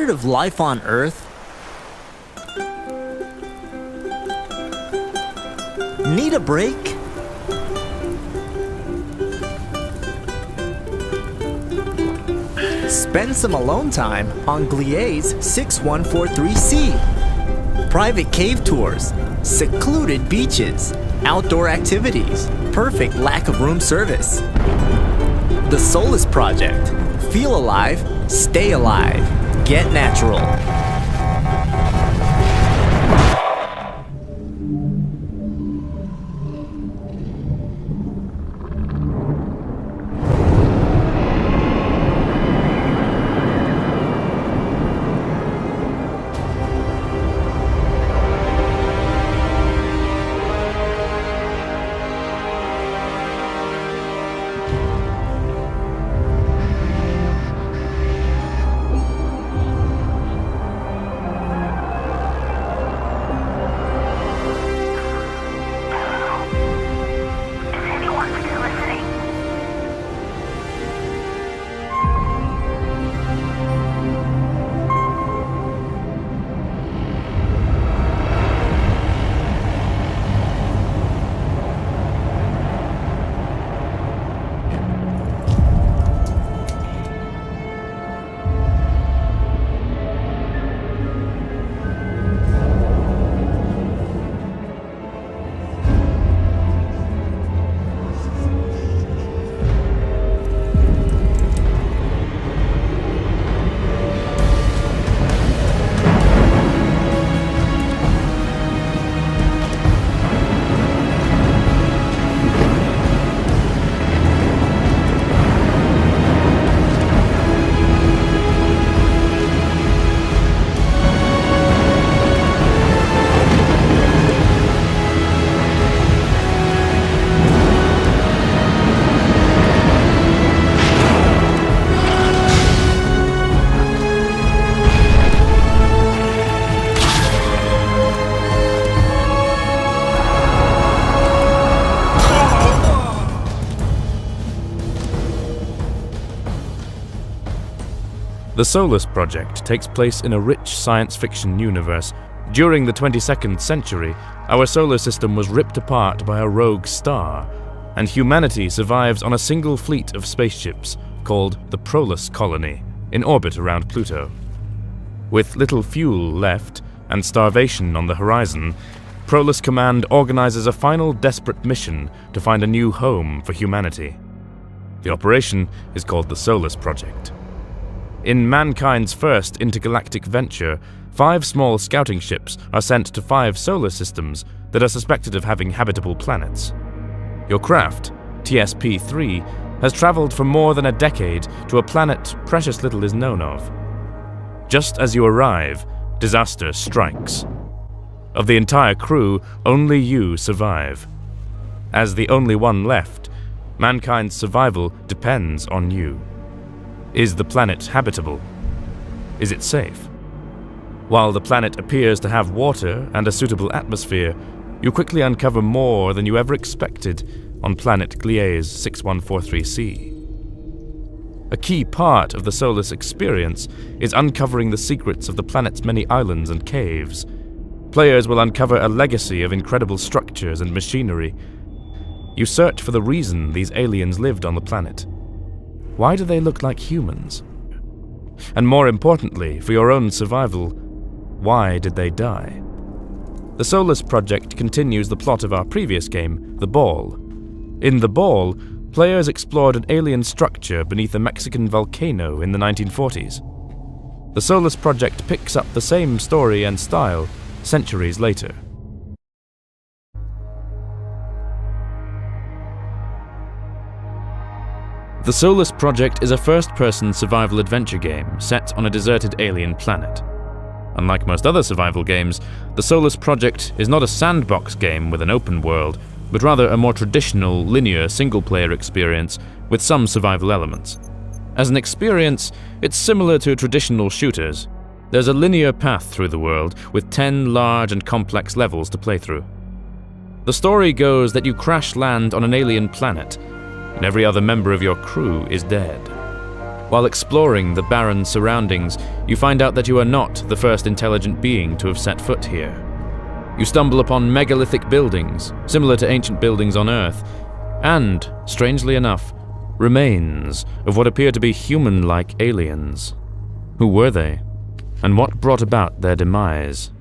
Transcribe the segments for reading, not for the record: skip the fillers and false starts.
tired of life on Earth? Need a break? Spend some alone time on Gliese 6143C. Private cave tours, secluded beaches, outdoor activities, perfect lack of room service. The Solus Project. Feel alive, stay alive, get natural. The Solus Project takes place in a rich science fiction universe. During the 22nd century, our solar system was ripped apart by a rogue star, and humanity survives on a single fleet of spaceships called the Prolus Colony, in orbit around Pluto. With little fuel left and starvation on the horizon, Prolus Command organizes a final desperate mission to find a new home for humanity. The operation is called the Solus Project. In mankind's first intergalactic venture, 5 small scouting ships are sent to 5 solar systems that are suspected of having habitable planets. Your craft, TSP-3, has traveled for more than a decade to a planet precious little is known of. Just as you arrive, disaster strikes. Of the entire crew, only you survive. As the only one left, mankind's survival depends on you. Is the planet habitable? Is it safe? While the planet appears to have water and a suitable atmosphere, you quickly uncover more than you ever expected on planet Gliese 6143C. A key part of the Solus experience is uncovering the secrets of the planet's many islands and caves. Players will uncover a legacy of incredible structures and machinery. You search for the reason these aliens lived on the planet. Why do they look like humans? And more importantly, for your own survival, why did they die? The Solus Project continues the plot of our previous game, The Ball. In The Ball, players explored an alien structure beneath a Mexican volcano in the 1940s. The Solus Project picks up the same story and style centuries later. The Solus Project is a first-person survival adventure game set on a deserted alien planet. Unlike most other survival games, the Solus Project is not a sandbox game with an open world, but rather a more traditional, linear, single-player experience with some survival elements. As an experience, it's similar to traditional shooters. There's a linear path through the world, with 10 large and complex levels to play through. The story goes that you crash land on an alien planet, and every other member of your crew is dead. While exploring the barren surroundings, you find out that you are not the first intelligent being to have set foot here. You stumble upon megalithic buildings, similar to ancient buildings on Earth, and, strangely enough, remains of what appear to be human-like aliens. Who were they, and what brought about their demise?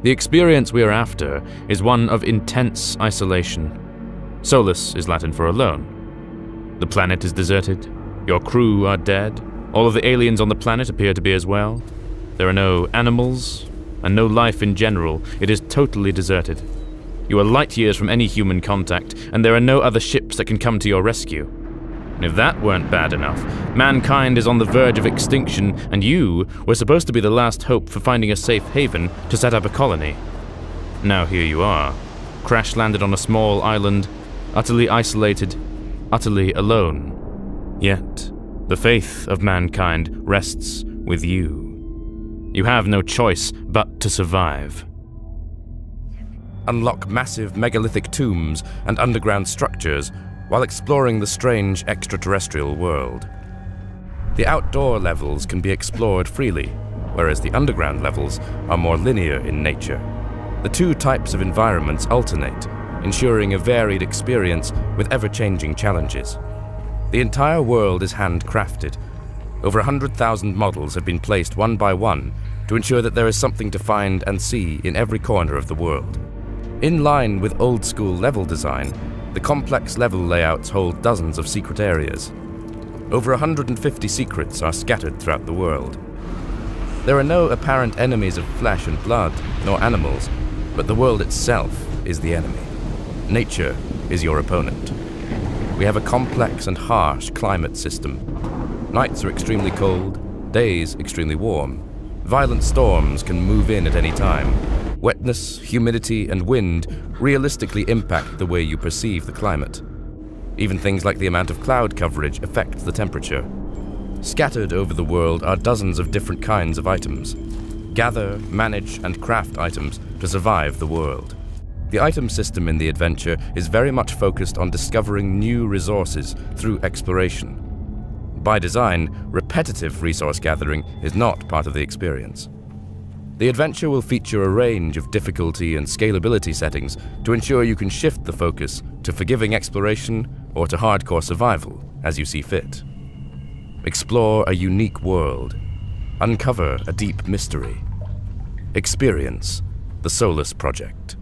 The experience we are after is one of intense isolation. Solus is Latin for alone. The planet is deserted. Your crew are dead. All of the aliens on the planet appear to be as well. There are no animals, and no life in general. It is totally deserted. You are light years from any human contact, and there are no other ships that can come to your rescue. And if that weren't bad enough, mankind is on the verge of extinction, and you were supposed to be the last hope for finding a safe haven to set up a colony. Now here you are, crash-landed on a small island, utterly isolated, utterly alone. Yet, the faith of mankind rests with you. You have no choice but to survive. Unlock massive megalithic tombs and underground structures while exploring the strange extraterrestrial world. The outdoor levels can be explored freely, whereas the underground levels are more linear in nature. The two types of environments alternate, ensuring a varied experience with ever-changing challenges. The entire world is handcrafted. Over 100,000 models have been placed one by one to ensure that there is something to find and see in every corner of the world. In line with old-school level design, the complex level layouts hold dozens of secret areas. Over 150 secrets are scattered throughout the world. There are no apparent enemies of flesh and blood, nor animals, but the world itself is the enemy. Nature is your opponent. We have a complex and harsh climate system. Nights are extremely cold, days extremely warm. Violent storms can move in at any time. Wetness, humidity, and wind realistically impact the way you perceive the climate. Even things like the amount of cloud coverage affect the temperature. Scattered over the world are dozens of different kinds of items. Gather, manage, and craft items to survive the world. The item system in the adventure is very much focused on discovering new resources through exploration. By design, repetitive resource gathering is not part of the experience. The adventure will feature a range of difficulty and scalability settings to ensure you can shift the focus to forgiving exploration or to hardcore survival as you see fit. Explore a unique world. Uncover a deep mystery. Experience the Solus Project.